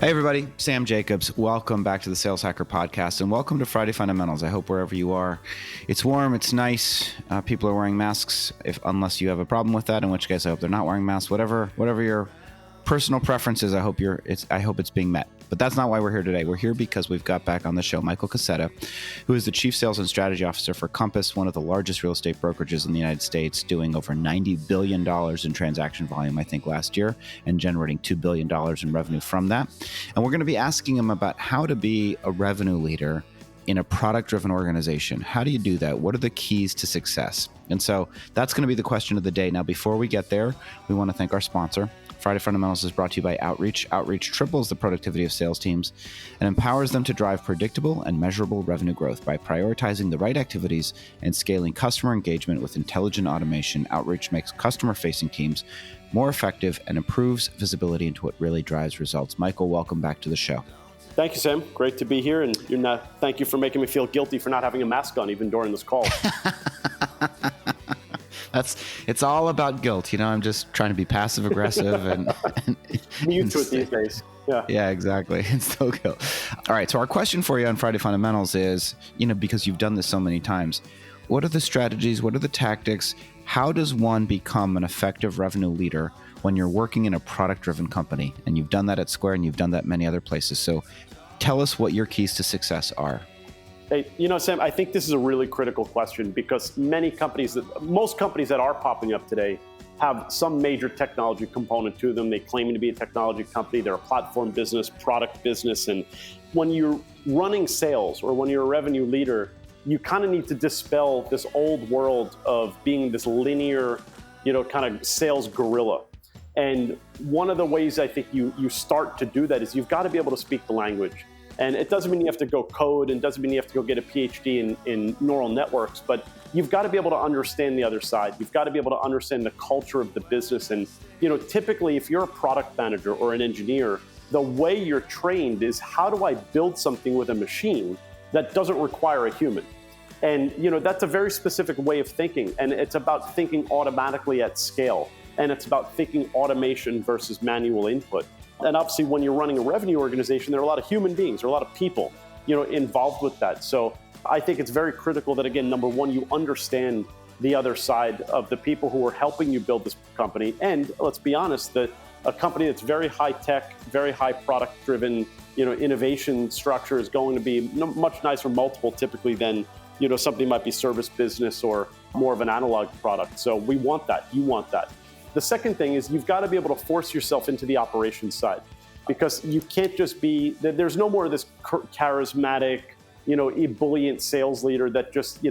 Hey everybody, Sam Jacobs. Welcome back to the Sales Hacker Podcast and welcome to Friday Fundamentals. I hope wherever you are, it's warm, it's nice. People are wearing masks, unless you have a problem with that, in which case I hope they're not wearing masks. Whatever your personal preference is, I hope it's being met. But that's not why we're here today. We're here because we've got back on the show Michael Coscetta, who is the Chief Sales and Strategy Officer for Compass, one of the largest real estate brokerages in the United States, doing over $90 billion in transaction volume, I think, last year, and generating $2 billion in revenue from that. And we're going to be asking him about how to be a revenue leader in a product-driven organization. How do you do that? What are the keys to success? And so that's going to be the question of the day. Now, before we get there, we want to thank our sponsor. Friday Fundamentals is brought to you by Outreach. Outreach triples the productivity of sales teams and empowers them to drive predictable and measurable revenue growth by prioritizing the right activities and scaling customer engagement with intelligent automation. Outreach makes customer-facing teams more effective and improves visibility into what really drives results. Michael, welcome back to the show. Thank you, Sam. Great to be here, and thank you for making me feel guilty for not having a mask on even during this call. It's all about guilt. I'm just trying to be passive aggressive and I'm used to it these days. Yeah, exactly. It's still guilt. All right. So our question for you on Friday Fundamentals is, because you've done this so many times, what are the strategies? What are the tactics? How does one become an effective revenue leader when you're working in a product-driven company? And you've done that at Square and you've done that many other places. So tell us what your keys to success are. Hey, Sam, I think this is a really critical question because most companies that are popping up today have some major technology component to them. They claim to be a technology company. They're a platform business, product business. And when you're running sales or when you're a revenue leader, you kind of need to dispel this old world of being this linear, kind of sales gorilla. And one of the ways I think you start to do that is you've got to be able to speak the language. And it doesn't mean you have to go code and doesn't mean you have to go get a PhD in neural networks, but you've got to be able to understand the other side. You've got to be able to understand the culture of the business. And, typically if you're a product manager or an engineer, the way you're trained is how do I build something with a machine that doesn't require a human? And, that's a very specific way of thinking. And it's about thinking automatically at scale. And it's about thinking automation versus manual input. And obviously, when you're running a revenue organization, there are a lot of human beings, there are a lot of people, involved with that. So I think it's very critical that, again, number one, you understand the other side of the people who are helping you build this company. And let's be honest, that a company that's very high tech, very high product driven, innovation structure is going to be much nicer multiple typically than, something might be service business or more of an analog product. So we want that. You want that. The second thing is you've got to be able to force yourself into the operations side because you can't just there's no more of this charismatic, ebullient sales leader that just,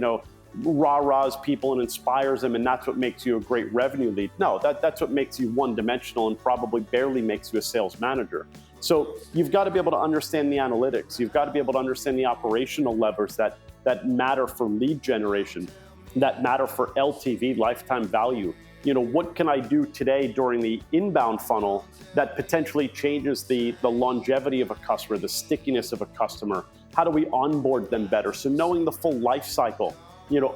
rah-rahs people and inspires them and that's what makes you a great revenue lead. No, that's what makes you one-dimensional and probably barely makes you a sales manager. So you've got to be able to understand the analytics. You've got to be able to understand the operational levers that matter for lead generation, that matter for LTV, lifetime value. What can I do today during the inbound funnel that potentially changes the longevity of a customer, the stickiness of a customer? How do we onboard them better? So knowing the full life cycle,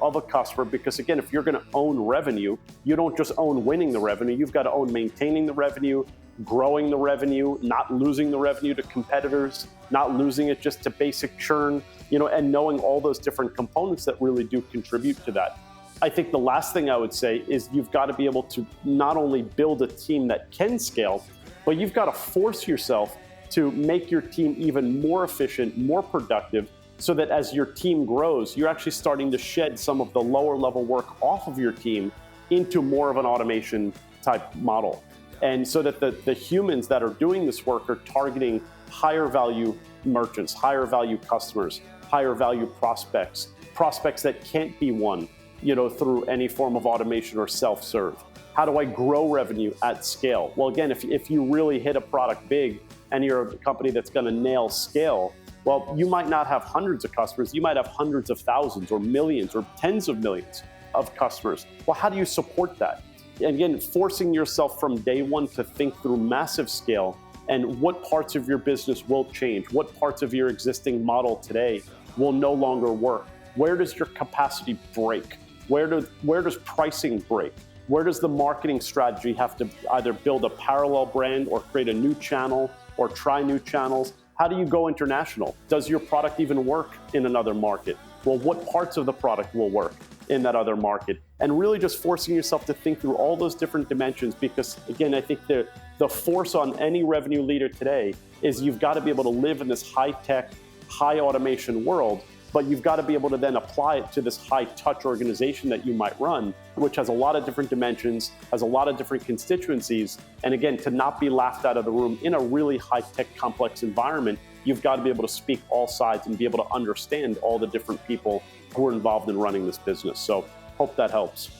of a customer, because again, if you're going to own revenue, you don't just own winning the revenue. You've got to own maintaining the revenue, growing the revenue, not losing the revenue to competitors, not losing it just to basic churn, and knowing all those different components that really do contribute to that. I think the last thing I would say is you've got to be able to not only build a team that can scale, but you've got to force yourself to make your team even more efficient, more productive, so that as your team grows, you're actually starting to shed some of the lower level work off of your team into more of an automation type model. And so that the humans that are doing this work are targeting higher value merchants, higher value customers, higher value prospects that can't be won through any form of automation or self-serve. How do I grow revenue at scale? Well, again, if you really hit a product big and you're a company that's going to nail scale, well, you might not have hundreds of customers. You might have hundreds of thousands or millions or tens of millions of customers. Well, how do you support that? And again, forcing yourself from day one to think through massive scale and what parts of your business will change, what parts of your existing model today will no longer work. Where does your capacity break? Where does pricing break? Where does the marketing strategy have to either build a parallel brand or create a new channel or try new channels? How do you go international? Does your product even work in another market? Well, what parts of the product will work in that other market? And really just forcing yourself to think through all those different dimensions, because again, I think the force on any revenue leader today is you've got to be able to live in this high-tech, high automation world, but you've got to be able to then apply it to this high-touch organization that you might run, which has a lot of different dimensions, has a lot of different constituencies. And again, to not be laughed out of the room in a really high-tech, complex environment, you've got to be able to speak all sides and be able to understand all the different people who are involved in running this business. So hope that helps.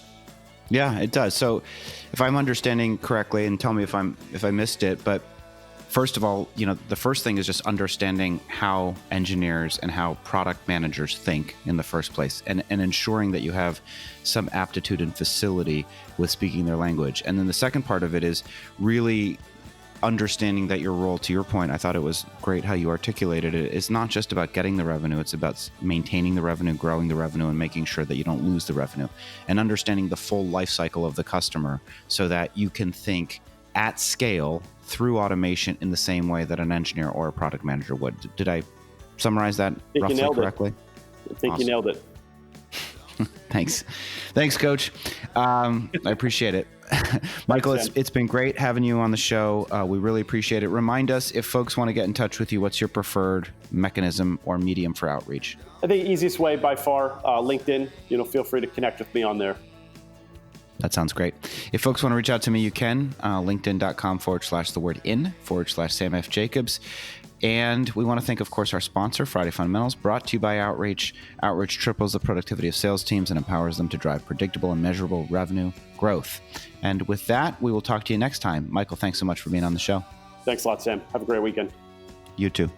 Yeah, it does. So if I'm understanding correctly, and tell me if I missed it, but first of all, the first thing is just understanding how engineers and how product managers think in the first place, and ensuring that you have some aptitude and facility with speaking their language. And then the second part of it is really understanding that your role, to your point, I thought it was great how you articulated it, is not just about getting the revenue, it's about maintaining the revenue, growing the revenue, and making sure that you don't lose the revenue, and understanding the full life cycle of the customer so that you can think at scale through automation in the same way that an engineer or a product manager would. Did I summarize that roughly correctly? I think you nailed it. Thanks, Coach. I appreciate it. Michael, it's been great having you on the show. We really appreciate it. Remind us, if folks want to get in touch with you, what's your preferred mechanism or medium for outreach? I think easiest way by far, LinkedIn. Feel free to connect with me on there. That sounds great. If folks want to reach out to me, you can. LinkedIn.com/in/Sam F. Jacobs. And we want to thank, of course, our sponsor, Friday Fundamentals, brought to you by Outreach. Outreach triples the productivity of sales teams and empowers them to drive predictable and measurable revenue growth. And with that, we will talk to you next time. Michael, thanks so much for being on the show. Thanks a lot, Sam. Have a great weekend. You too.